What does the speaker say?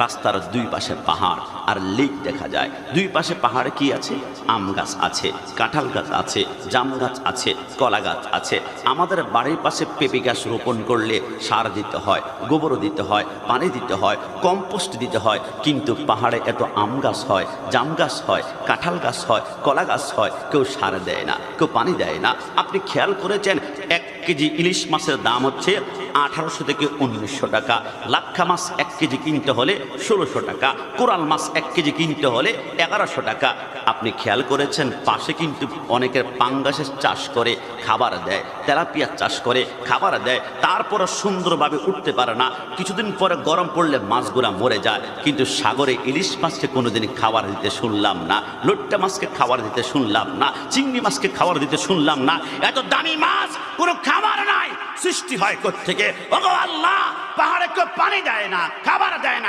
রাস্তার দুই পাশে পাহাড় আর লেক দেখা যায়। দুই পাশে পাহাড়ে কি আছে? আম গাছ আছে, কাঁঠাল গাছ আছে, জাম গাছ আছে, কলা গাছ আছে। আমাদের বাড়ির পাশে পেঁপে গাছ রোপণ করলে সার দিতে হয়, গোবর দিতে হয়, পানি দিতে হয়, কম্পোস্ট দিতে হয়, কিন্তু পাহাড়ে এত আম গাছ হয়, জাম গাছ হয়, কাঁঠাল গাছ হয়, কলা গাছ হয়, কেউ সার দেয় না, কেউ পানি দেয় না। আপনি খেয়াল করেছেন 1 কেজি ইলিশ মাছের দাম হচ্ছে 1800 থেকে 1900 টাকা। লাক্ষা মাছ 1 কেজি কিনতে হলে 1600 টাকা। কোরাল মাছ 1 কেজি কিনতে হলে 1100 টাকা। আপনি খেয়াল করেছেন পাশে কিন্তু অনেকের পাঙ্গাসের চাষ করে খাবার দেয়, তেলাপিয়ার চাষ করে খাবার দেয়, তারপরে সুন্দরভাবে উঠতে পারে না। কিছুদিন পরে গরম পড়লে মাছগুলা মরে যায়। কিন্তু সাগরে ইলিশ মাছকে কোনোদিন খাবার দিতে শুনলাম না, লট্টা মাছকে খাবার দিতে শুনলাম না, চিংড়ি মাছকে খাবার দিতে শুনলাম না। এত দামি মাছ কোনো খাবার নাই, সৃষ্টি হয় কোত্থেকে? ওগো আল্লাহ, পাহাড়ে কেউ পানি দেয় না, খাবার দেয় না।